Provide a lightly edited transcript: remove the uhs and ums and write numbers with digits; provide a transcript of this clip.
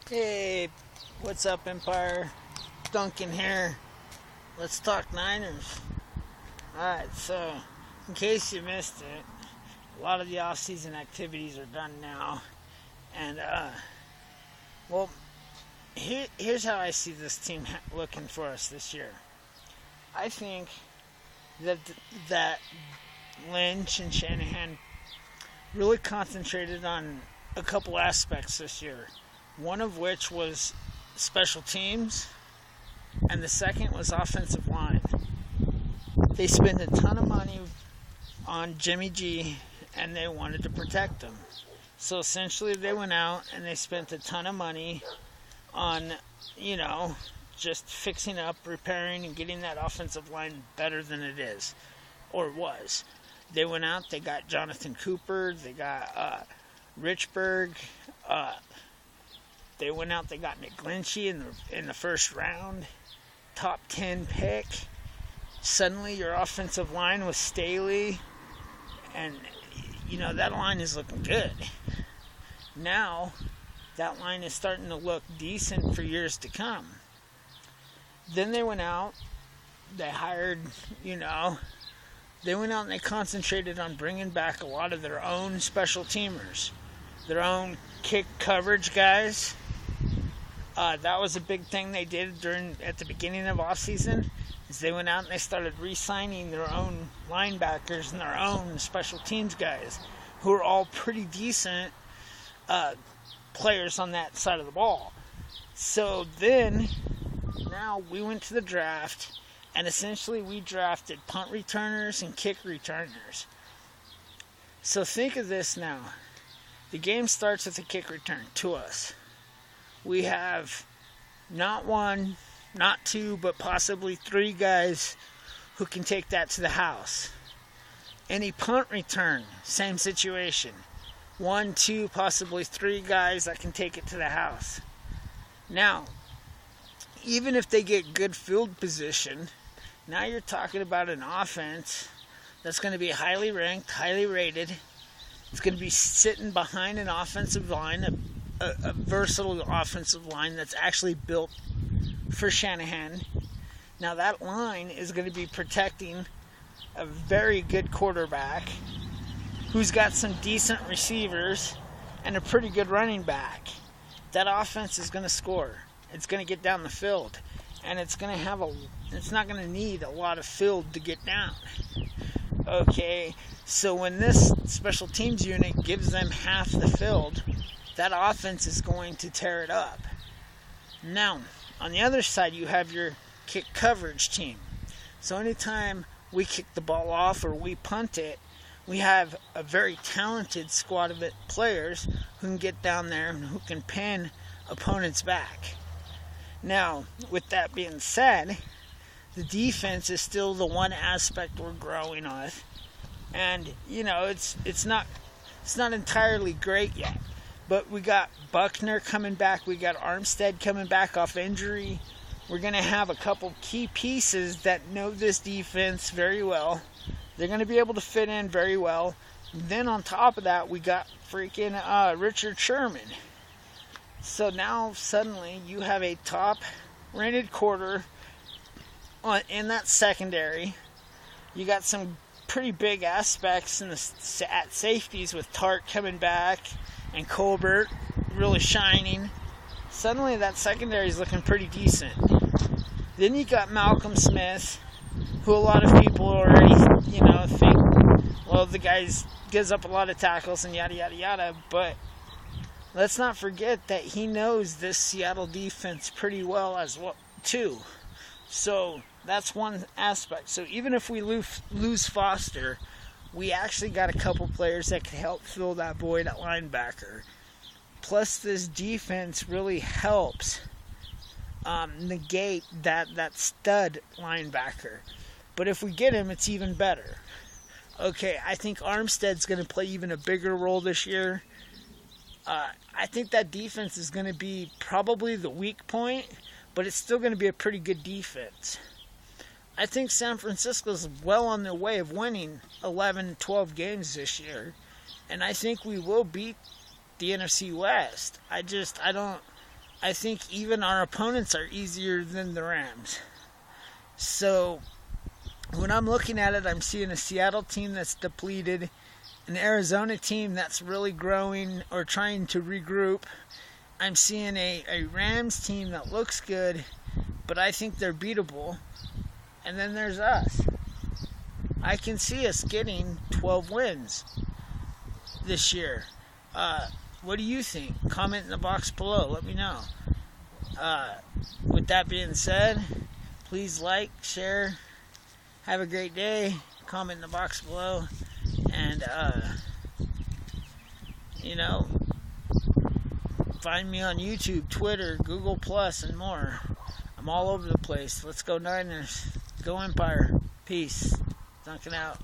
Hey, what's up, Empire? Duncan here. Let's talk Niners. Alright, so, in case you missed it, a lot of the off-season activities are done now. And, well, here's how I see this team looking for us this year. I think that Lynch and Shanahan really concentrated on a couple aspects this year. One of which was special teams, and the second was offensive line. They spent a ton of money on Jimmy G, and they wanted to protect him. So essentially they went out and they spent a ton of money on, just fixing up, repairing, and getting that offensive line better than it is, or was. They went out, they got Jonathan Cooper, they got Richburg, they went out, they got McGlinchey in the first round, top 10 pick. Suddenly your offensive line was Staley, and, that line is looking good. Now, that line is starting to look decent for years to come. Then they went out, they hired, they went out and they concentrated on bringing back a lot of their own special teamers, their own kick coverage guys. That was a big thing they did at the beginning of offseason, is they went out and they started re-signing their own linebackers and their own special teams guys, who are all pretty decent players on that side of the ball. So then, now we went to the draft, and essentially we drafted punt returners and kick returners. So think of this now. The game starts with a kick return to us. We have not one, not two, but possibly three guys who can take that to the house. Any punt return, same situation. One, two, possibly three guys that can take it to the house. Now, even if they get good field position, now you're talking about an offense that's going to be highly ranked, highly rated. It's going to be sitting behind an offensive line, a versatile offensive line that's actually built for Shanahan. Now that line is going to be protecting a very good quarterback who's got some decent receivers and a pretty good running back. That offense is going to score. It's going to get down the field, and it's not going to need a lot of field to get down. Okay, so when this special teams unit gives them half the field, that offense is going to tear it up. Now, on the other side, you have your kick coverage team. So anytime we kick the ball off or we punt it, we have a very talented squad of players who can get down there and who can pin opponents back. Now, with that being said, the defense is still the one aspect we're growing on. And, it's not entirely great yet. But we got Buckner coming back. We got Armstead coming back off injury. We're going to have a couple key pieces that know this defense very well. They're going to be able to fit in very well. Then on top of that, we got freaking Richard Sherman. So now suddenly you have a top-rated quarter in that secondary. You got some pretty big aspects at safeties with Tart coming back and Colbert really shining. Suddenly that secondary is looking pretty decent. Then you got Malcolm Smith, who a lot of people already, think, well, the guy gives up a lot of tackles and yada, yada, yada. But let's not forget that he knows this Seattle defense pretty well as well, too. So that's one aspect. So even if we lose Foster, we actually got a couple players that can help fill that void at linebacker. Plus, this defense really helps negate that stud linebacker. But if we get him, it's even better. Okay, I think Armstead's going to play even a bigger role this year. I think that defense is going to be probably the weak point, but it's still going to be a pretty good defense. I think San Francisco's well on their way of winning 11, 12 games this year. And I think we will beat the NFC West. I I think even our opponents are easier than the Rams. So when I'm looking at it, I'm seeing a Seattle team that's depleted, an Arizona team that's really growing or trying to regroup. I'm seeing a Rams team that looks good, but I think they're beatable. And then there's us. I can see us getting 12 wins this year. What do you think? Comment in the box below. Let me know. With that being said, please like, share. Have a great day. Comment in the box below. And, find me on YouTube, Twitter, Google+, and more. I'm all over the place. Let's go Niners. Go Empire. Peace. Duncan out.